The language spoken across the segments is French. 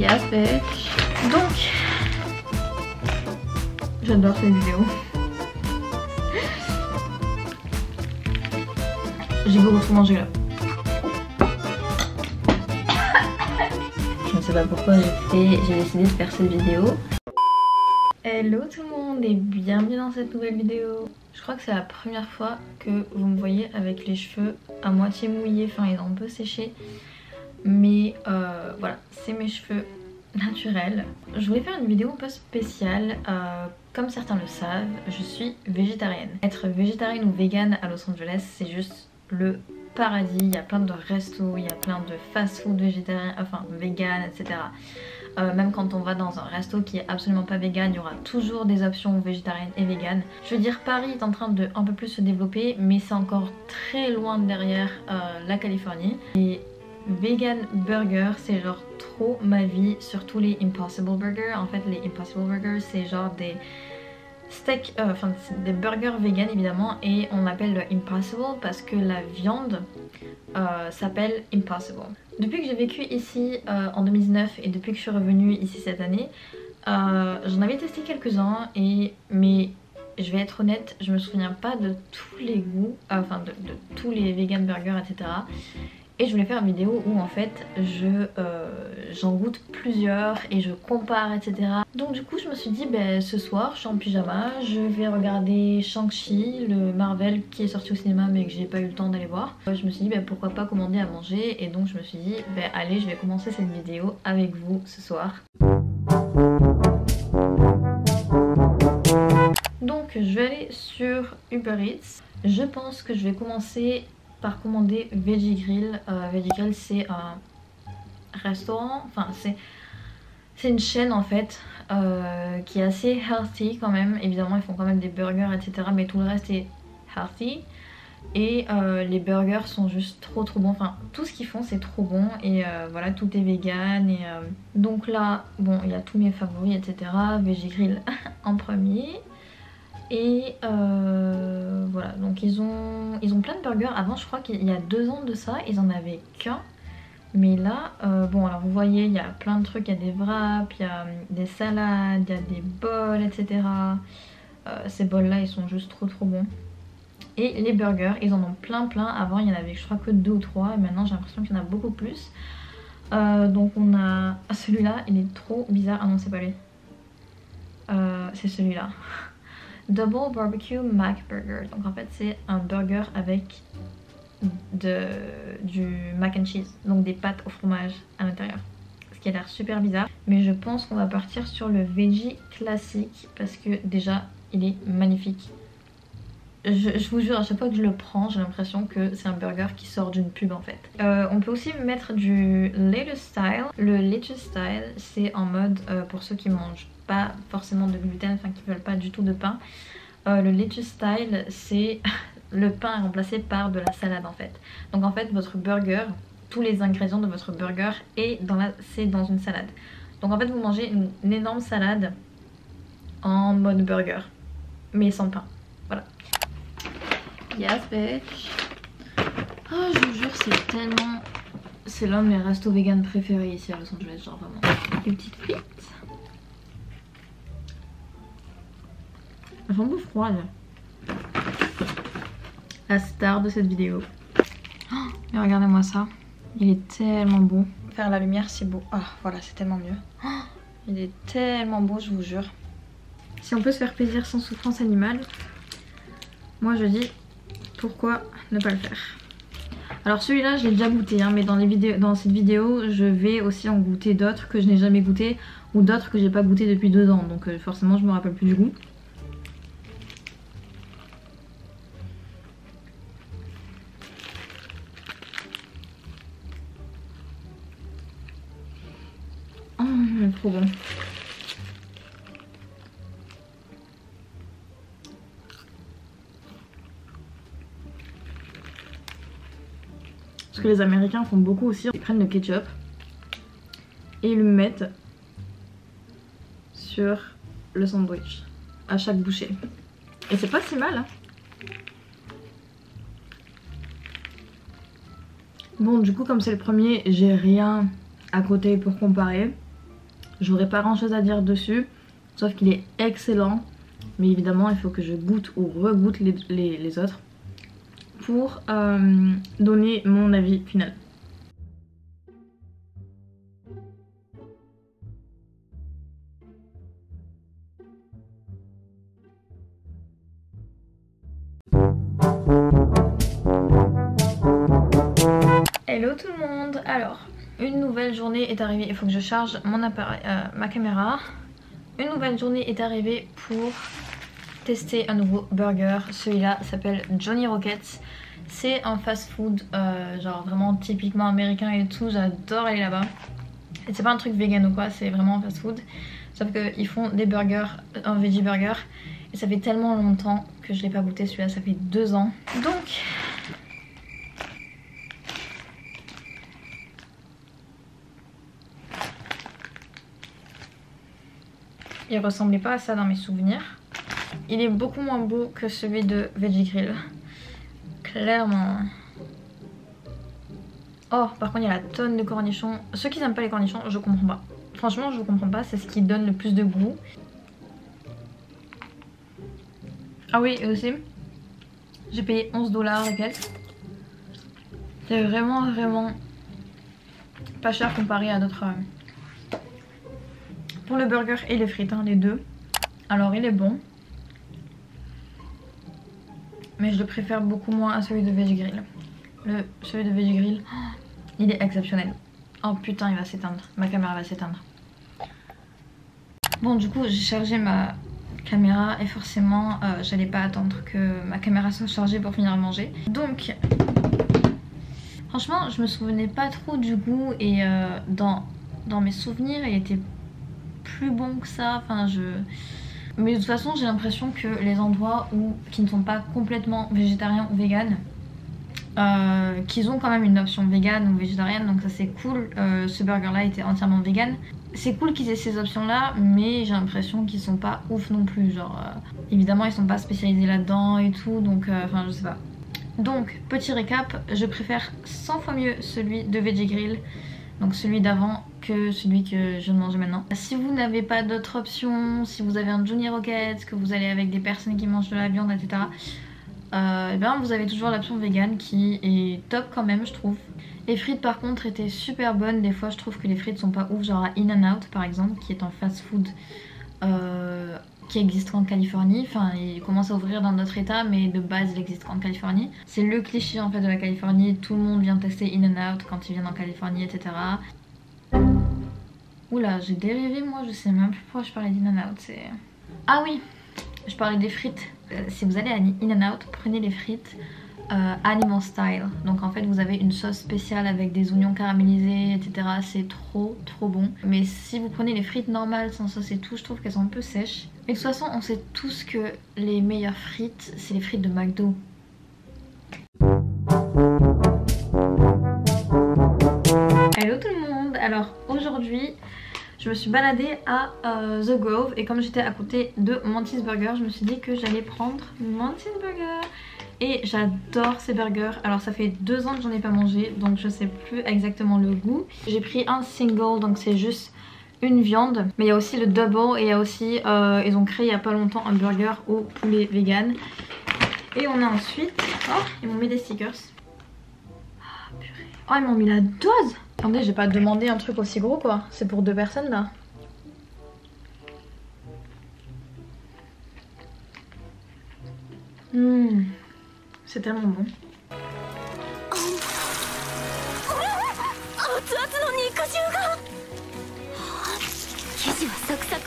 Yes bitch. Donc, j'adore cette vidéo. J'ai beaucoup trop mangé là. Je ne sais pas pourquoi j'ai décidé de faire cette vidéo. Hello tout le monde et bienvenue dans cette nouvelle vidéo. Je crois que c'est la première fois que vous me voyez avec les cheveux à moitié mouillés, enfin ils ont un peu séché. Mais voilà, c'est mes cheveux naturels. Je voulais faire une vidéo un peu spéciale. Comme certains le savent, je suis végétarienne. Être végétarienne ou végane à Los Angeles, c'est juste le paradis. Il y a plein de restos, il y a plein de fast-food végétariens, enfin vegan, etc. Même quand on va dans un resto qui est absolument pas vegan, il y aura toujours des options végétariennes et véganes. Je veux dire, Paris est en train de un peu plus se développer, mais c'est encore très loin derrière la Californie. Et vegan burger, c'est genre trop ma vie, surtout les Impossible Burgers. En fait, les Impossible Burgers, c'est genre des steaks, enfin des burgers vegan évidemment, et on appelle le Impossible parce que la viande s'appelle Impossible. Depuis que j'ai vécu ici en 2019 et depuis que je suis revenue ici cette année, j'en avais testé quelques-uns, mais je vais être honnête, je me souviens pas de tous les goûts, enfin de tous les vegan burgers, etc. Et je voulais faire une vidéo où en fait j'en goûte plusieurs et je compare, etc. Donc du coup je me suis dit ce soir je suis en pyjama, je vais regarder Shang-Chi, le Marvel qui est sorti au cinéma mais que j'ai pas eu le temps d'aller voir. Je me suis dit pourquoi pas commander à manger, et donc je me suis dit allez, je vais commencer cette vidéo avec vous ce soir. Donc je vais aller sur Uber Eats. Je pense que je vais commencer par commander Veggie Grill. Veggie Grill, c'est un restaurant, enfin c'est une chaîne en fait qui est assez healthy quand même. Évidemment ils font quand même des burgers, etc. mais tout le reste est healthy. Et les burgers sont juste trop bons, enfin tout ce qu'ils font c'est trop bon, et voilà, tout est vegan. Et donc là bon, il y a tous mes favoris, etc. Veggie Grill en premier. Et voilà, donc ils ont plein de burgers. Avant je crois qu'il y a 2 ans de ça ils en avaient qu'un, mais là bon, alors vous voyez il y a plein de trucs, il y a des wraps, il y a des salades, il y a des bols, etc. Ces bols là ils sont juste trop bons. Et les burgers ils en ont plein. Avant il y en avait je crois que 2 ou 3, et maintenant j'ai l'impression qu'il y en a beaucoup plus. Donc on a celui-là, il est trop bizarre. Ah non, c'est pas lui, c'est celui-là. Double Barbecue Mac Burger. Donc en fait c'est un burger avec du mac and cheese, donc des pâtes au fromage à l'intérieur, ce qui a l'air super bizarre. Mais je pense qu'on va partir sur le veggie classique parce que déjà il est magnifique. Je vous jure, à chaque fois que je le prends j'ai l'impression que c'est un burger qui sort d'une pub en fait. On peut aussi mettre du lettuce style. Le lettuce style c'est en mode pour ceux qui mangent pas forcément de gluten, enfin qui veulent pas du tout de pain. Le lettuce style c'est le pain est remplacé par de la salade en fait. Donc en fait votre burger, tous les ingrédients de votre burger c'est dans une salade. Donc en fait vous mangez une énorme salade en mode burger mais sans pain. Voilà. Yes bitch. Oh je vous jure c'est l'un de mes restos vegan préférés ici à Los Angeles, genre vraiment. Des petites frites. Elles sont un peu froides. La star de cette vidéo. Oh, mais regardez-moi ça. Il est tellement beau. Faire la lumière c'est beau. Ah voilà, c'est tellement mieux. Oh, il est tellement beau, je vous jure. Si on peut se faire plaisir sans souffrance animale, moi je dis pourquoi ne pas le faire. Alors celui-là je l'ai déjà goûté hein, mais dans cette vidéo je vais aussi en goûter d'autres que je n'ai jamais goûté, ou d'autres que j'ai pas goûté depuis 2 ans, donc forcément je me rappelle plus du goût. Oh, trop bon. Ce que les Américains font beaucoup aussi, ils prennent le ketchup et ils le mettent sur le sandwich à chaque bouchée. Et c'est pas si mal hein. Bon du coup comme c'est le premier, j'ai rien à côté pour comparer. J'aurais pas grand chose à dire dessus, sauf qu'il est excellent. Mais évidemment il faut que je goûte ou regoute les autres pour donner mon avis final. Hello tout le monde. Alors, une nouvelle journée est arrivée. Il faut que je charge mon appareil, ma caméra. Une nouvelle journée est arrivée pour tester un nouveau burger. Celui-là s'appelle Johnny Rockets. C'est un fast food genre vraiment typiquement américain et tout. J'adore aller là-bas. Et c'est pas un truc vegan ou quoi, c'est vraiment un fast food. Sauf qu'ils font des burgers, un veggie burger. Et ça fait tellement longtemps que je l'ai pas goûté. Celui-là ça fait 2 ans. Donc il ressemblait pas à ça dans mes souvenirs. Il est beaucoup moins beau que celui de Veggie Grill. Clairement. Oh, par contre, il y a la tonne de cornichons. Ceux qui n'aiment pas les cornichons, je comprends pas. Franchement, je comprends pas. C'est ce qui donne le plus de goût. Ah oui, et aussi, j'ai payé 11$ et quelques. C'est vraiment pas cher comparé à d'autres. Pour le burger et les frites, hein, les deux. Alors il est bon, mais je le préfère beaucoup moins à celui de Veggie Grill. Celui de Veggie Grill, oh, il est exceptionnel. Oh putain, il va s'éteindre, ma caméra va s'éteindre. Bon, du coup j'ai chargé ma caméra et forcément j'allais pas attendre que ma caméra soit chargée pour finir à manger. Donc franchement je me souvenais pas trop du goût et dans mes souvenirs il était plus bon que ça, enfin mais de toute façon j'ai l'impression que les endroits qui ne sont pas complètement végétariens ou véganes, qu'ils ont quand même une option végane ou végétarienne, donc ça c'est cool. Ce burger là était entièrement vegan. C'est cool qu'ils aient ces options là, mais j'ai l'impression qu'ils sont pas ouf non plus, genre évidemment ils sont pas spécialisés là-dedans et tout, donc enfin je sais pas. Donc petit récap, je préfère 100 fois mieux celui de Veggie Grill, donc celui d'avant, que celui que je viens de manger maintenant. Si vous n'avez pas d'autres options, si vous avez un Johnny Rockets, que vous allez avec des personnes qui mangent de la viande, etc., et bien vous avez toujours l'option vegan qui est top quand même, je trouve. Les frites par contre étaient super bonnes. Des fois je trouve que les frites sont pas ouf, genre à In-N-Out par exemple, qui est un fast food qui existe en Californie. Enfin il commence à ouvrir dans d'autres états, mais de base il existe en Californie. C'est le cliché en fait de la Californie, tout le monde vient tester In-N-Out quand ils viennent en Californie, etc. Oula, j'ai dérivé moi, je sais même plus pourquoi je parlais d'In-N-Out, c'est... Ah oui, je parlais des frites. Si vous allez à In-N-Out, prenez les frites Animal Style. Donc en fait vous avez une sauce spéciale avec des oignons caramélisés, etc. C'est trop bon. Mais si vous prenez les frites normales sans sauce et tout, je trouve qu'elles sont un peu sèches. Mais de toute façon on sait tous que les meilleures frites, c'est les frites de McDo. Hello tout le monde. Alors aujourd'hui je me suis baladée à The Grove et comme j'étais à côté de Monty's Burger, je me suis dit que j'allais prendre Monty's Burger. Et j'adore ces burgers. Alors ça fait 2 ans que j'en ai pas mangé, donc je sais plus exactement le goût. J'ai pris un single, donc c'est juste une viande. Mais il y a aussi le double et il y a aussi, ils ont créé il y a pas longtemps un burger au poulet vegan. Et on a ensuite, oh ils m'ont mis des stickers. Oh purée. Oh ils m'ont mis la dose. Attendez, j'ai pas demandé un truc aussi gros quoi. C'est pour 2 personnes là. C'est tellement bon.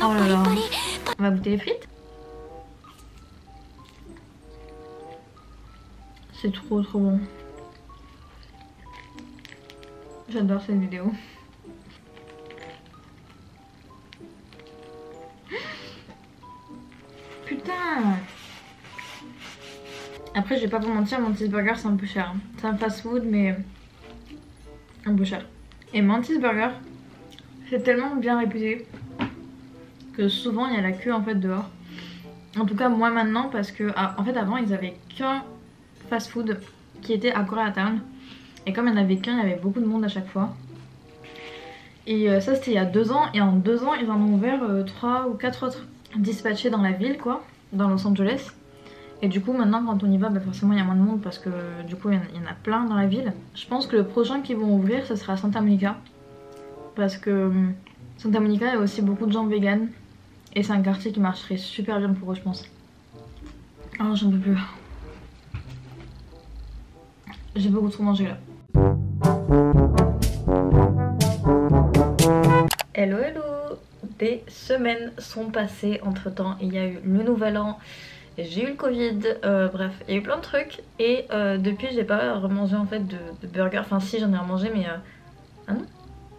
Oh là là. On va goûter les frites. C'est trop bon. J'adore cette vidéo. Putain. Après je vais pas vous mentir, Monty's Burger c'est un peu cher. C'est un fast food mais un peu cher. Et Monty's Burger c'est tellement bien réputé que souvent il y a la queue en fait dehors. En tout cas moi maintenant, parce que en fait avant ils avaient qu'un fast food qui était à Koreatown. Et comme il n'y en avait qu'un, il y avait beaucoup de monde à chaque fois. Et ça c'était il y a 2 ans. Et en 2 ans ils en ont ouvert 3 ou 4 autres dispatchés dans la ville quoi, dans Los Angeles. Et du coup maintenant quand on y va bah forcément il y a moins de monde parce que du coup il y en a plein dans la ville. Je pense que le prochain qu'ils vont ouvrir ce sera à Santa Monica. Parce que Santa Monica il y a aussi beaucoup de gens véganes. Et c'est un quartier qui marcherait super bien pour eux je pense. Oh j'en peux plus. J'ai beaucoup trop mangé là. Hello hello. Des semaines sont passées entre temps. Il y a eu le nouvel an. J'ai eu le Covid, bref, il y a eu plein de trucs. Et depuis j'ai pas remangé en fait de burger. Enfin si j'en ai remangé mais... Ah non,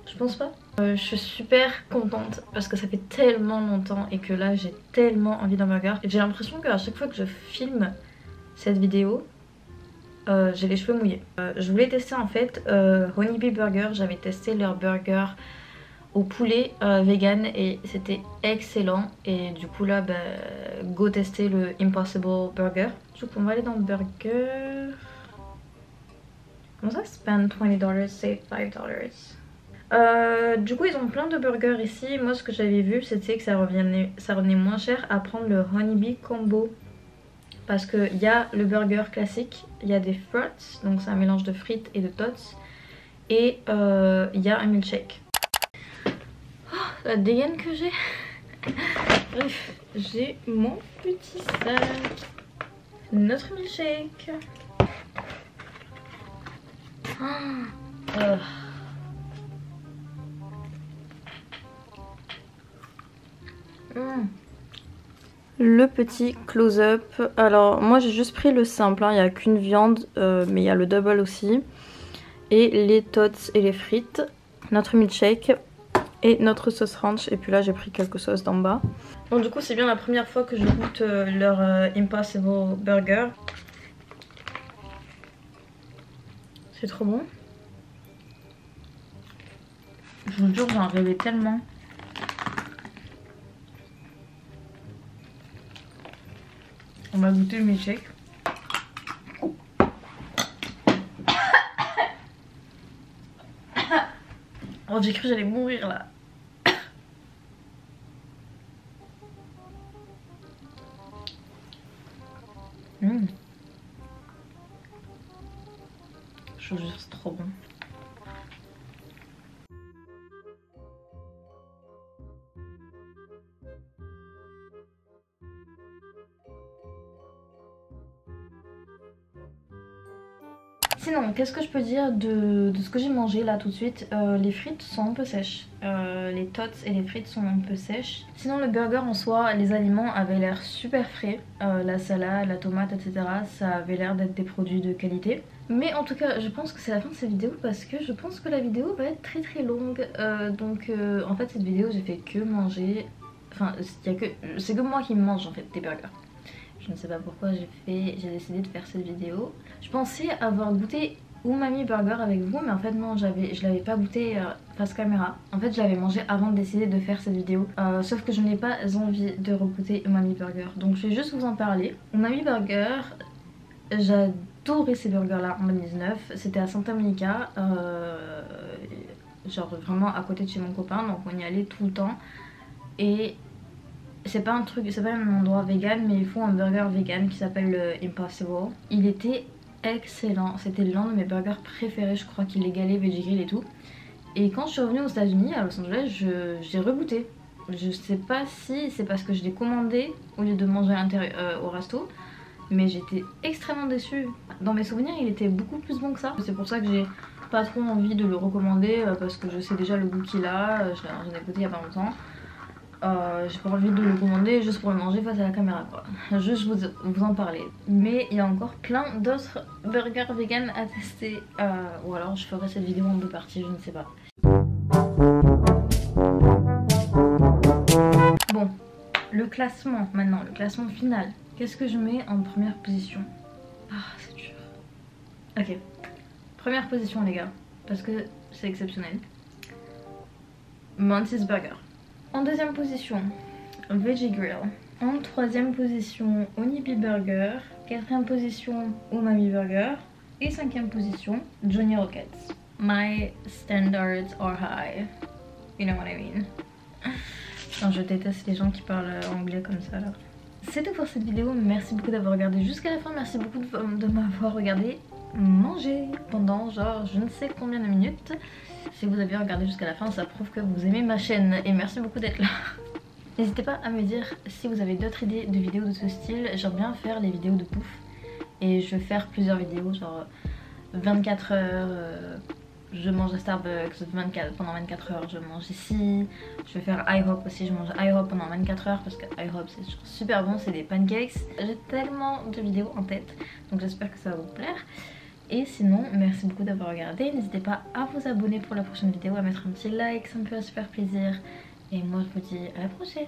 je pense pas. Je suis super contente parce que ça fait tellement longtemps et que là j'ai tellement envie d'un burger. J'ai l'impression qu'à chaque fois que je filme cette vidéo, j'ai les cheveux mouillés. Je voulais tester en fait Honeybee Burger. J'avais testé leur burger au poulet vegan et c'était excellent. Et du coup là, go tester le Impossible Burger. Du coup on va aller dans burger. Comment ça? Spend $20, save $5. Du coup ils ont plein de burgers ici. Moi ce que j'avais vu c'était que ça revenait moins cher à prendre le Honeybee Combo. Parce qu'il y a le burger classique, il y a des fruits, donc c'est un mélange de frites et de tots. Et il y a un milkshake. Oh, la dégaine que j'ai. Bref, j'ai mon petit sac. Notre milkshake. Le petit close-up. Alors moi j'ai juste pris le simple, hein. Il n'y a qu'une viande mais il y a le double aussi. Et les tots et les frites. Notre milkshake et notre sauce ranch. Et puis là j'ai pris quelques sauces d'en bas. Bon du coup c'est bien la première fois que je goûte leur Impossible Burger. C'est trop bon. Je vous jure j'en rêvais tellement. On va goûter le milkshake. Oh j'ai cru que j'allais mourir là. Je vous jure c'est trop bon. Sinon, qu'est-ce que je peux dire de ce que j'ai mangé là tout de suite? Les frites sont un peu sèches. Les tots et les frites sont un peu sèches. Sinon le burger en soi, les aliments avaient l'air super frais. La salade, la tomate, etc. Ça avait l'air d'être des produits de qualité. Mais en tout cas, je pense que c'est la fin de cette vidéo parce que je pense que la vidéo va être très longue. Donc en fait cette vidéo j'ai fait que manger. Enfin c'est que moi qui mange en fait des burgers. Je ne sais pas pourquoi j'ai décidé de faire cette vidéo. Je pensais avoir goûté Umami Burger avec vous, mais en fait non, je l'avais pas goûté face caméra. En fait je l'avais mangé avant de décider de faire cette vidéo. Sauf que je n'ai pas envie de regoûter Umami Burger. Donc je vais juste vous en parler. Umami Burger, j'adorais ces burgers là en 2019. C'était à Santa Monica, genre vraiment à côté de chez mon copain, donc on y allait tout le temps. Et c'est pas un endroit vegan, mais ils font un burger vegan qui s'appelle le Impossible. Il était excellent, c'était l'un de mes burgers préférés, je crois qu'il est galé, veggie grill et tout. Et quand je suis revenue aux États-Unis, à Los Angeles, j'ai regoûté. Je sais pas si c'est parce que je l'ai commandé au lieu de manger à l'intérieur au resto, mais j'étais extrêmement déçue. Dans mes souvenirs, il était beaucoup plus bon que ça. C'est pour ça que j'ai pas trop envie de le recommander parce que je sais déjà le goût qu'il a, j'en ai goûté il y a pas longtemps. J'ai pas envie de le commander juste pour le manger face à la caméra quoi. Juste vous en parler. Mais il y a encore plein d'autres burgers vegan à tester. Ou alors je ferai cette vidéo en 2 parties, je ne sais pas. Bon, le classement maintenant, le classement final. Qu'est-ce que je mets en première position? Ah c'est dur. Ok, première position les gars, parce que c'est exceptionnel. Monty's Burger. En deuxième position, Veggie Grill. En troisième position, Honeybee Burger. Quatrième position, Umami Burger. Et cinquième position, Johnny Rockets. My standards are high. You know what I mean. Non, je déteste les gens qui parlent anglais comme ça là. C'est tout pour cette vidéo, merci beaucoup d'avoir regardé jusqu'à la fin, merci beaucoup de m'avoir regardé manger pendant genre je ne sais combien de minutes. Si vous avez regardé jusqu'à la fin, ça prouve que vous aimez ma chaîne et merci beaucoup d'être là. N'hésitez pas à me dire si vous avez d'autres idées de vidéos de ce style. J'aime bien faire les vidéos de bouffe et je vais faire plusieurs vidéos genre 24 heures, je mange à Starbucks, pendant 24 heures je mange ici. Je vais faire IHOP aussi, je mange IHOP pendant 24 heures parce que IHOP c'est super bon, c'est des pancakes. J'ai tellement de vidéos en tête donc j'espère que ça va vous plaire. Et sinon merci beaucoup d'avoir regardé, n'hésitez pas à vous abonner pour la prochaine vidéo, à mettre un petit like, ça me fait super plaisir. Et moi je vous dis à la prochaine.